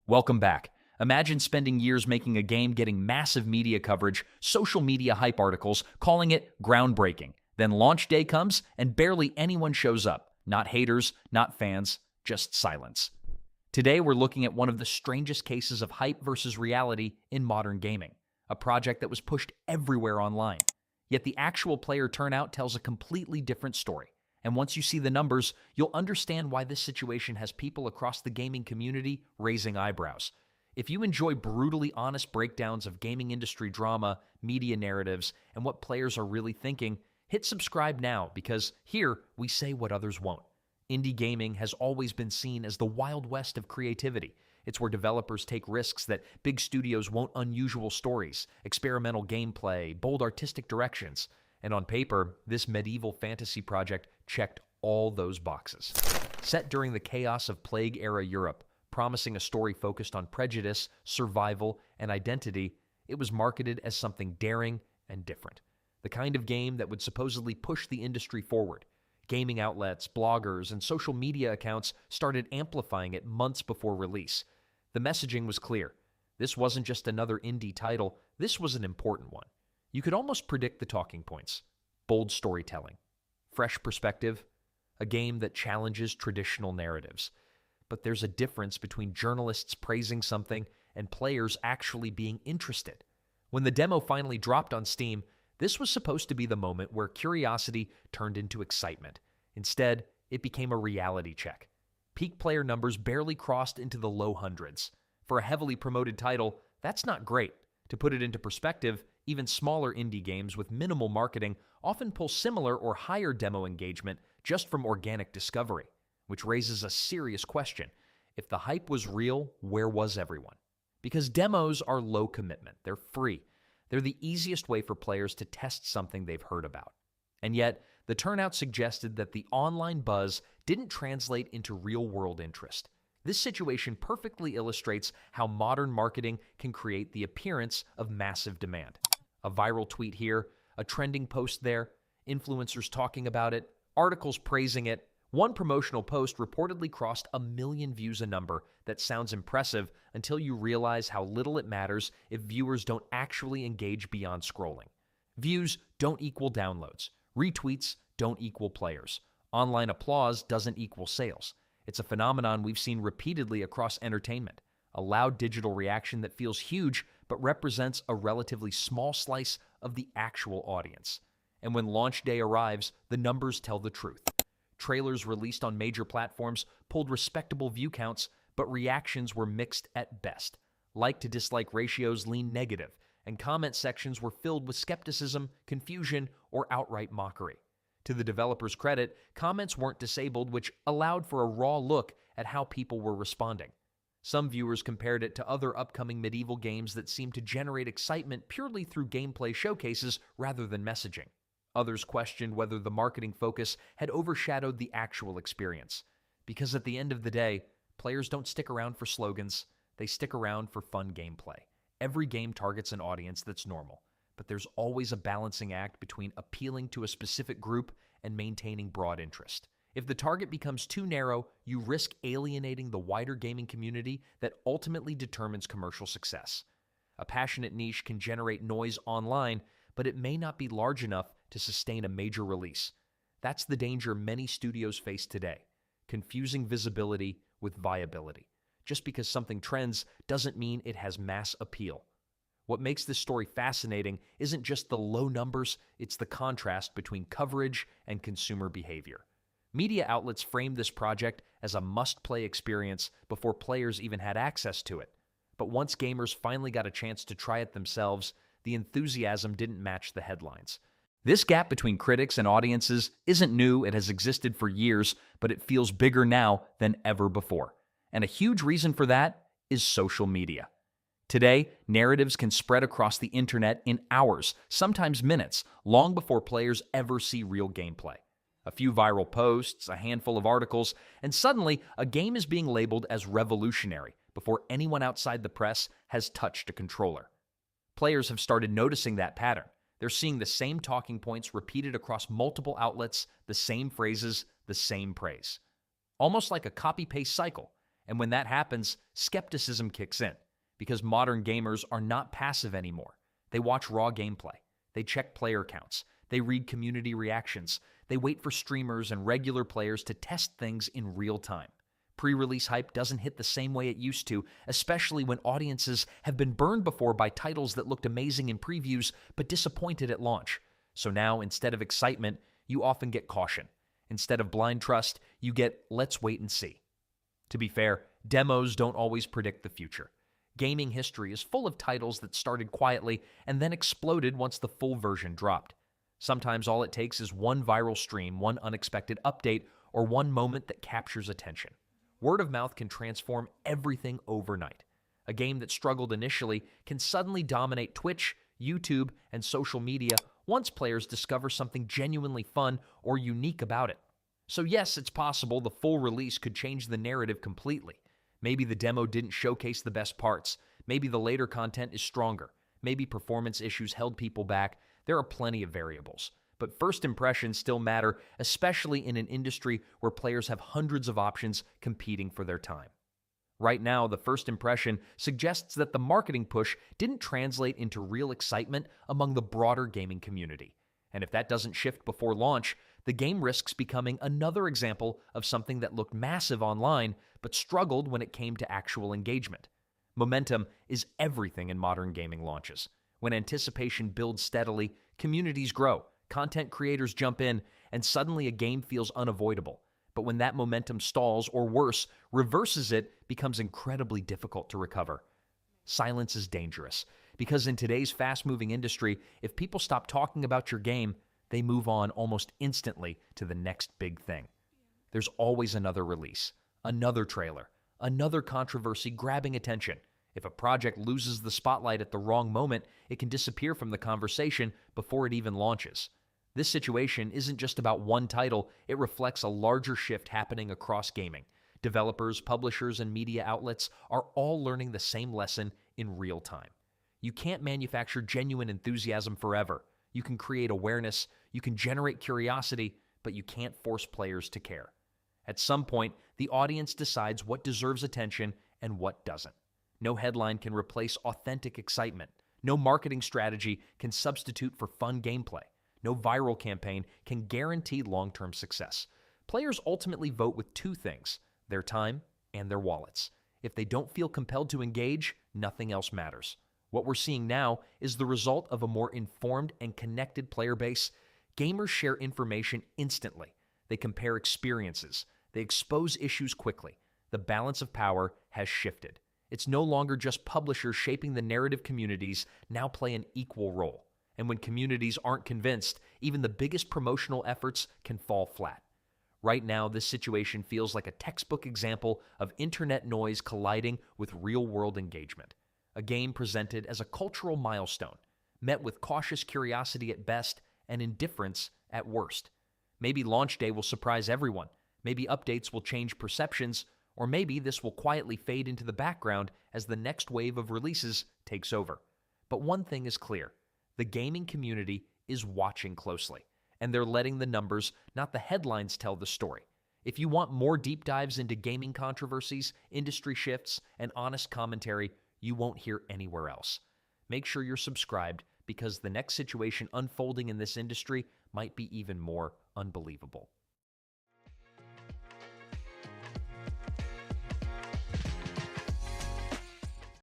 Welcome back. Imagine spending years making a game, getting massive media coverage, social media hype articles, calling it groundbreaking. Then launch day comes and barely anyone shows up. Not haters, not fans, just silence. Today we're looking at one of the strangest cases of hype versus reality in modern gaming. A project that was pushed everywhere online. Yet the actual player turnout tells a completely different story. And once you see the numbers, you'll understand why this situation has people across the gaming community raising eyebrows. If you enjoy brutally honest breakdowns of gaming industry drama, media narratives, and what players are really thinking, hit subscribe now because here we say what others won't. Indie gaming has always been seen as the Wild West of creativity. It's where developers take risks that big studios won't, unusual stories, experimental gameplay, bold artistic directions. And on paper, this medieval fantasy project checked all those boxes. Set during the chaos of Plague-era Europe, promising a story focused on prejudice, survival, and identity, it was marketed as something daring and different. The kind of game that would supposedly push the industry forward. Gaming outlets, bloggers, and social media accounts started amplifying it months before release. The messaging was clear. This wasn't just another indie title, this was an important one. You could almost predict the talking points. Bold storytelling, fresh perspective, a game that challenges traditional narratives. But there's a difference between journalists praising something and players actually being interested. When the demo finally dropped on Steam, this was supposed to be the moment where curiosity turned into excitement. Instead, it became a reality check. Peak player numbers barely crossed into the low hundreds. For a heavily promoted title, that's not great. To put it into perspective, even smaller indie games with minimal marketing often pull similar or higher demo engagement just from organic discovery, which raises a serious question. If the hype was real, where was everyone? Because demos are low commitment, they're free. They're the easiest way for players to test something they've heard about. And yet, the turnout suggested that the online buzz didn't translate into real-world interest. This situation perfectly illustrates how modern marketing can create the appearance of massive demand. A viral tweet here, a trending post there, influencers talking about it, articles praising it. One promotional post reportedly crossed 1 million views, a number that sounds impressive until you realize how little it matters if viewers don't actually engage beyond scrolling. Views don't equal downloads. Retweets don't equal players. Online applause doesn't equal sales. It's a phenomenon we've seen repeatedly across entertainment. A loud digital reaction that feels huge but represents a relatively small slice of the actual audience. And when launch day arrives, the numbers tell the truth. Trailers released on major platforms pulled respectable view counts, but reactions were mixed at best. Like to dislike ratios leaned negative, and comment sections were filled with skepticism, confusion, or outright mockery. To the developers' credit, comments weren't disabled, which allowed for a raw look at how people were responding. Some viewers compared it to other upcoming medieval games that seemed to generate excitement purely through gameplay showcases rather than messaging. Others questioned whether the marketing focus had overshadowed the actual experience. Because at the end of the day, players don't stick around for slogans, they stick around for fun gameplay. Every game targets an audience that's normal, but there's always a balancing act between appealing to a specific group and maintaining broad interest. If the target becomes too narrow, you risk alienating the wider gaming community that ultimately determines commercial success. A passionate niche can generate noise online, but it may not be large enough to sustain a major release. That's the danger many studios face today, confusing visibility with viability. Just because something trends doesn't mean it has mass appeal. What makes this story fascinating isn't just the low numbers, it's the contrast between coverage and consumer behavior. Media outlets framed this project as a must-play experience before players even had access to it. But once gamers finally got a chance to try it themselves, the enthusiasm didn't match the headlines. This gap between critics and audiences isn't new, it has existed for years, but it feels bigger now than ever before. And a huge reason for that is social media. Today, narratives can spread across the internet in hours, sometimes minutes, long before players ever see real gameplay. A few viral posts, a handful of articles, and suddenly a game is being labeled as revolutionary before anyone outside the press has touched a controller. Players have started noticing that pattern. They're seeing the same talking points repeated across multiple outlets, the same phrases, the same praise. Almost like a copy-paste cycle. And when that happens, skepticism kicks in, because modern gamers are not passive anymore. They watch raw gameplay. They check player counts. They read community reactions. They wait for streamers and regular players to test things in real time. Pre-release hype doesn't hit the same way it used to, especially when audiences have been burned before by titles that looked amazing in previews but disappointed at launch. So now, instead of excitement, you often get caution. Instead of blind trust, you get let's wait and see. To be fair, demos don't always predict the future. Gaming history is full of titles that started quietly and then exploded once the full version dropped. Sometimes all it takes is one viral stream, one unexpected update, or one moment that captures attention. Word of mouth can transform everything overnight. A game that struggled initially can suddenly dominate Twitch, YouTube, and social media once players discover something genuinely fun or unique about it. So yes, it's possible the full release could change the narrative completely. Maybe the demo didn't showcase the best parts. Maybe the later content is stronger. Maybe performance issues held people back. There are plenty of variables. But first impressions still matter, especially in an industry where players have hundreds of options competing for their time. Right now, the first impression suggests that the marketing push didn't translate into real excitement among the broader gaming community. And if that doesn't shift before launch, the game risks becoming another example of something that looked massive online but struggled when it came to actual engagement. Momentum is everything in modern gaming launches. When anticipation builds steadily, communities grow, content creators jump in, and suddenly a game feels unavoidable. But when that momentum stalls, or worse, reverses it, becomes incredibly difficult to recover. Silence is dangerous, because in today's fast-moving industry, if people stop talking about your game, they move on almost instantly to the next big thing. There's always another release, another trailer, another controversy grabbing attention. If a project loses the spotlight at the wrong moment, it can disappear from the conversation before it even launches. This situation isn't just about one title, it reflects a larger shift happening across gaming. Developers, publishers, and media outlets are all learning the same lesson in real time. You can't manufacture genuine enthusiasm forever. You can create awareness, you can generate curiosity, but you can't force players to care. At some point, the audience decides what deserves attention and what doesn't. No headline can replace authentic excitement. No marketing strategy can substitute for fun gameplay. No viral campaign can guarantee long-term success. Players ultimately vote with two things: their time and their wallets. If they don't feel compelled to engage, nothing else matters. What we're seeing now is the result of a more informed and connected player base. Gamers share information instantly. They compare experiences. They expose issues quickly. The balance of power has shifted. It's no longer just publishers shaping the narrative. Communities now play an equal role. And when communities aren't convinced, even the biggest promotional efforts can fall flat. Right now, this situation feels like a textbook example of internet noise colliding with real-world engagement. A game presented as a cultural milestone, met with cautious curiosity at best and indifference at worst. Maybe launch day will surprise everyone. Maybe updates will change perceptions, or maybe this will quietly fade into the background as the next wave of releases takes over. But one thing is clear: the gaming community is watching closely, and they're letting the numbers, not the headlines, tell the story. If you want more deep dives into gaming controversies, industry shifts, and honest commentary, you won't hear anywhere else. Make sure you're subscribed, because the next situation unfolding in this industry might be even more unbelievable.